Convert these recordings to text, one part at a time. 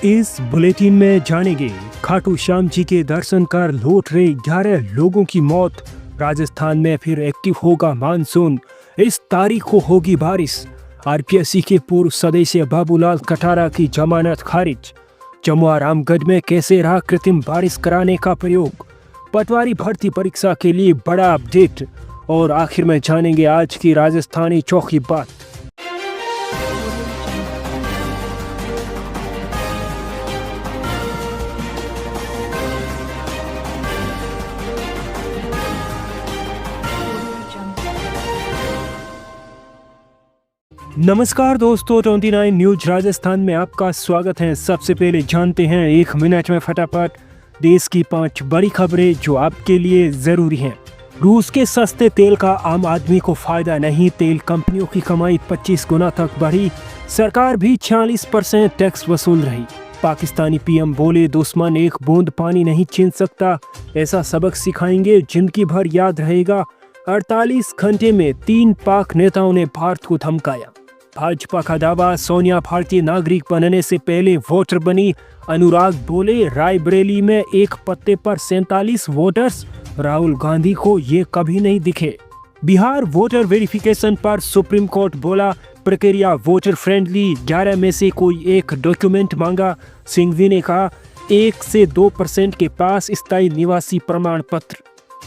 इस बुलेटिन में जानेंगे खाटू श्याम जी के दर्शन कर लौट रहे 11 लोगों की मौत। राजस्थान में फिर एक्टिव होगा मानसून, इस तारीख को होगी बारिश। आरपीएससी के पूर्व सदस्य बाबूलाल कटारा की जमानत खारिज। जमुआ रामगढ़ में कैसे रहा कृत्रिम बारिश कराने का प्रयोग। पटवारी भर्ती परीक्षा के लिए बड़ा अपडेट। और आखिर में जानेंगे आज की राजस्थानी चौकी बात। नमस्कार दोस्तों, 29 न्यूज राजस्थान में आपका स्वागत है। सबसे पहले जानते हैं 1 मिनट में फटाफट देश की 5 बड़ी खबरें जो आपके लिए जरूरी हैं। रूस के सस्ते तेल का आम आदमी को फायदा नहीं, तेल कंपनियों की कमाई 25 गुना तक बढ़ी, सरकार भी 46% टैक्स वसूल रही। पाकिस्तानी पीएम बोले दुश्मन एक बूंद पानी नहीं छीन सकता, ऐसा सबक सिखाएंगे जिंदगी भर याद रहेगा। 48 घंटे में 3 पाक नेताओं ने भारत को धमकाया। भाजपा का दावा, सोनिया भारतीय नागरिक बनने से पहले वोटर बनी। अनुराग बोले रायबरेली में एक पत्ते पर 47 वोटर्स, राहुल गांधी को ये कभी नहीं दिखे। बिहार वोटर वेरिफिकेशन पर सुप्रीम कोर्ट बोला प्रक्रिया वोटर फ्रेंडली, 11 में से कोई एक डॉक्यूमेंट मांगा। सिंघवी ने कहा 1 से 2% के पास स्थायी निवासी प्रमाण पत्र।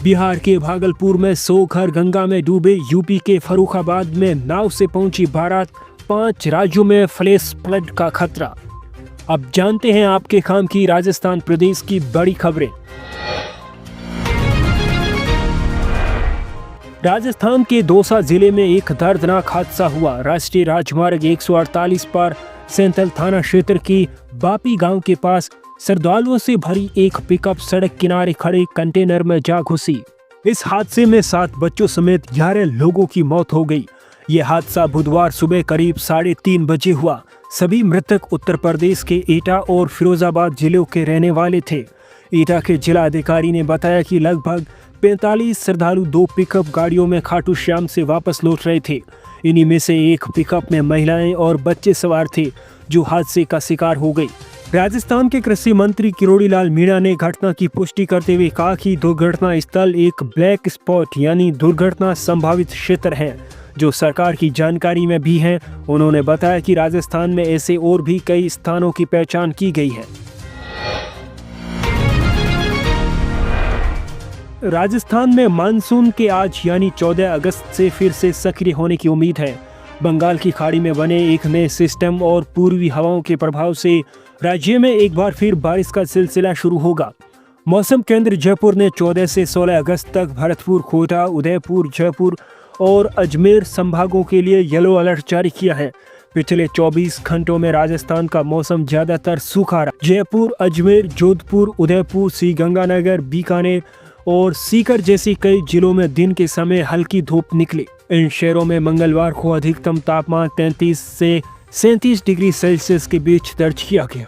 बिहार के भागलपुर में 100 घर गंगा में डूबे। यूपी के फर्रुखाबाद में नाव से पहुंची बारात। 5 राज्यों में फ्लैश फ्लड का खतरा। अब जानते हैं आपके काम की राजस्थान प्रदेश की बड़ी खबरें। राजस्थान के दौसा जिले में एक दर्दनाक हादसा हुआ। राष्ट्रीय राजमार्ग 148 पर सेंथल थाना क्षेत्र की बापी गांव के पास श्रद्धालुओं से भरी एक पिकअप सड़क किनारे खड़े कंटेनर में जा घुसी। इस हादसे में 7 बच्चों समेत 11 लोगों की मौत हो गई। यह हादसा बुधवार सुबह करीब 3:30 बजे हुआ। सभी मृतक उत्तर प्रदेश के एटा और फिरोजाबाद जिलों के रहने वाले थे। एटा के जिला अधिकारी ने बताया कि लगभग 45 श्रद्धालु 2 पिकअप गाड़ियों में खाटू श्याम से वापस लौट रहे थे। इन्हीं में से एक पिकअप में महिलाएं और बच्चे सवार थे जो हादसे का शिकार हो गई। राजस्थान के कृषि मंत्री किरोड़ी लाल मीणा ने घटना की पुष्टि करते हुए कहा कि दुर्घटना स्थल एक ब्लैक स्पॉट यानी दुर्घटना संभावित क्षेत्र है जो सरकार की जानकारी में भी है। उन्होंने बताया कि राजस्थान में ऐसे और भी कई स्थानों की पहचान की गई है। राजस्थान में मानसून के आज यानी 14 अगस्त से फिर से सक्रिय होने की उम्मीद है। बंगाल की खाड़ी में बने एक नए सिस्टम और पूर्वी हवाओं के प्रभाव से राज्य में एक बार फिर बारिश का सिलसिला शुरू होगा। मौसम केंद्र जयपुर ने 14 से 16 अगस्त तक भरतपुर, कोटा, उदयपुर, जयपुर और अजमेर संभागों के लिए येलो अलर्ट जारी किया है। पिछले 24 घंटों में राजस्थान का मौसम ज्यादातर सूखा रहा। जयपुर, अजमेर, जोधपुर, उदयपुर, श्रीगंगानगर, बीकानेर और सीकर जैसे कई जिलों में दिन के समय हल्की धूप निकली। इन शहरों में मंगलवार को अधिकतम तापमान 33 से 37 डिग्री सेल्सियस के बीच दर्ज किया गया।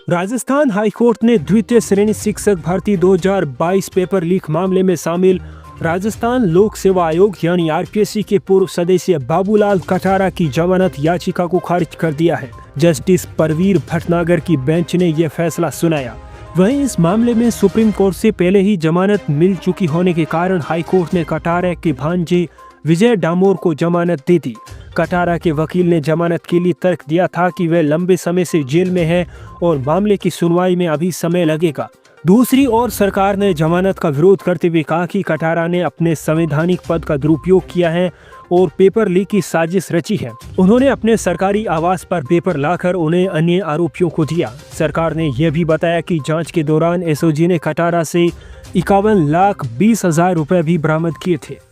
राजस्थान हाईकोर्ट ने द्वितीय श्रेणी शिक्षक भर्ती 2022 पेपर लीक मामले में शामिल राजस्थान लोक सेवा आयोग यानी आरपीएससी के पूर्व सदस्य बाबूलाल कटारा की जमानत याचिका को खारिज कर दिया है। जस्टिस परवीर भटनागर की बेंच ने यह फैसला सुनाया। वहीं इस मामले में सुप्रीम कोर्ट से पहले ही जमानत मिल चुकी होने के कारण हाईकोर्ट ने कटारा के भांजे विजय डामोर को जमानत दे दी। कटारा के वकील ने जमानत के लिए तर्क दिया था कि वह लंबे समय से जेल में है और मामले की सुनवाई में अभी समय लगेगा। दूसरी ओर सरकार ने जमानत का विरोध करते हुए कहा कि कटारा ने अपने संवैधानिक पद का दुरुपयोग किया है और पेपर लीक की साजिश रची है। उन्होंने अपने सरकारी आवास पर पेपर लाकर उन्हें अन्य आरोपियों को दिया। सरकार ने यह भी बताया कि जांच के दौरान एसओजी ने कटारा से 51,20,000 रुपए भी बरामद किए थे।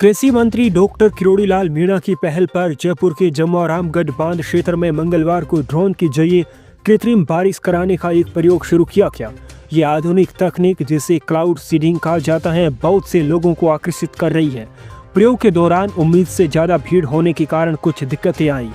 कृषि मंत्री डॉक्टर किरोड़ी लाल मीणा की पहल पर जयपुर के जमुआ रामगढ़ बांध क्षेत्र में मंगलवार को ड्रोन के जरिए कृत्रिम बारिश कराने का एक प्रयोग शुरू किया गया। ये आधुनिक तकनीक जिसे क्लाउड सीडिंग कहा जाता है बहुत से लोगों को आकर्षित कर रही है। प्रयोग के दौरान उम्मीद से ज्यादा भीड़ होने के कारण कुछ दिक्कतें आई।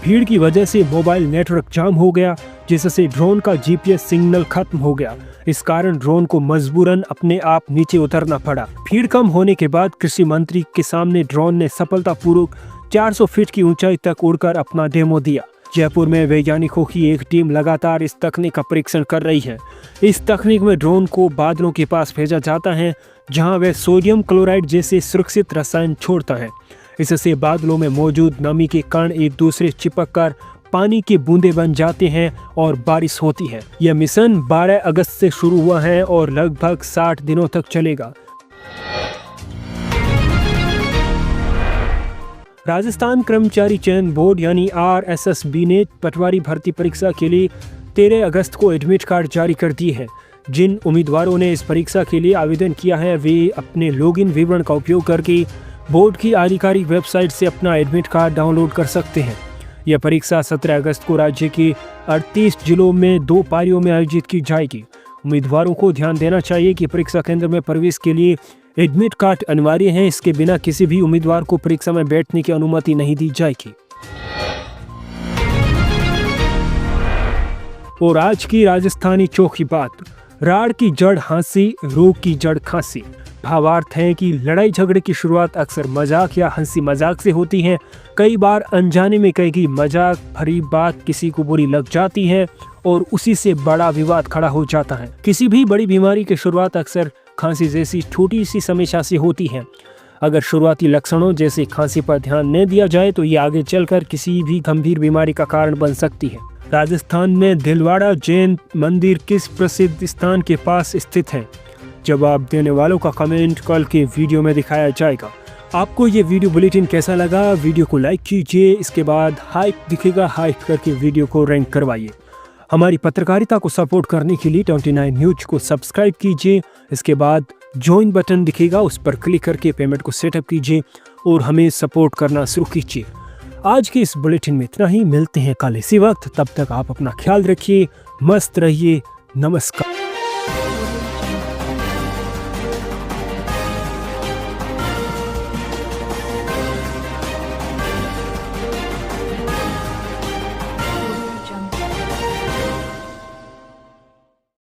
भीड़ की वजह से मोबाइल नेटवर्क जाम हो गया, जिससे ड्रोन का जीपीएस सिग्नल खत्म हो गया। इस कारण ड्रोन को मजबूरन अपने आप नीचे उतरना पड़ा। भीड़ कम होने के बाद कृषि मंत्री के सामने ड्रोन ने सफलतापूर्वक 400 फीट की ऊंचाई तक उड़कर अपना डेमो दिया। जयपुर में वैज्ञानिकों की एक टीम लगातार इस तकनीक का परीक्षण कर रही है। इस तकनीक में ड्रोन को बादलों के पास भेजा जाता है, जहां वह सोडियम क्लोराइड जैसे सुरक्षित रसायन छोड़ता है। इससे बादलों में मौजूद नमी के कण एक दूसरे चिपक कर पानी की बूंदें बन जाते हैं और बारिश होती है। यह मिशन 12 अगस्त से शुरू हुआ है और लगभग 60 दिनों तक चलेगा। राजस्थान कर्मचारी चयन बोर्ड यानी RSSB ने पटवारी भर्ती परीक्षा के लिए 13 अगस्त को एडमिट कार्ड जारी कर दिए हैं। जिन उम्मीदवारों ने इस परीक्षा के लिए आवेदन किया है वे अपने लॉगिन विवरण का उपयोग करके बोर्ड की आधिकारिक वेबसाइट से अपना एडमिट कार्ड डाउनलोड कर सकते हैं। यह परीक्षा 17 अगस्त को राज्य के 38 जिलों में 2 पारियों में आयोजित की जाएगी। उम्मीदवारों को ध्यान देना चाहिए कि परीक्षा केंद्र में प्रवेश के लिए एडमिट कार्ड अनिवार्य है। इसके बिना किसी भी उम्मीदवार को परीक्षा में बैठने की अनुमति नहीं दी जाएगी। और आज की राजस्थानी चौकी बात, राड़ की जड़ हंसी, रोग की जड़ खांसी। भावार्थ है कि लड़ाई झगड़े की शुरुआत अक्सर मजाक या हंसी मजाक से होती है। कई बार अनजाने में कई मजाक भरी बात किसी को बुरी लग जाती है और उसी से बड़ा विवाद खड़ा हो जाता है। किसी भी बड़ी बीमारी की शुरुआत अक्सर खांसी जैसी छोटी सी समस्या से होती है। अगर शुरुआती लक्षणों जैसे खांसी पर ध्यान न दिया जाए तो ये आगे चलकर किसी भी गंभीर बीमारी का कारण बन सकती है। राजस्थान में दिलवाड़ा जैन मंदिर किस प्रसिद्ध स्थान के पास स्थित है? जवाब देने वालों का कमेंट कल के वीडियो में दिखाया जाएगा। आपको ये वीडियो बुलेटिन कैसा लगा? वीडियो को लाइक कीजिए, इसके बाद हाइप दिखेगा, हाइप करके वीडियो को रैंक करवाइए। हमारी पत्रकारिता को सपोर्ट करने के लिए 29 न्यूज को सब्सक्राइब कीजिए। इसके बाद ज्वाइन बटन दिखेगा, उस पर क्लिक करके पेमेंट को सेटअप कीजिए और हमें सपोर्ट करना शुरू कीजिए। आज के इस बुलेटिन में इतना ही। मिलते हैं कल इसी वक्त, तब तक आप अपना ख्याल रखिए, मस्त रहिए। नमस्कार।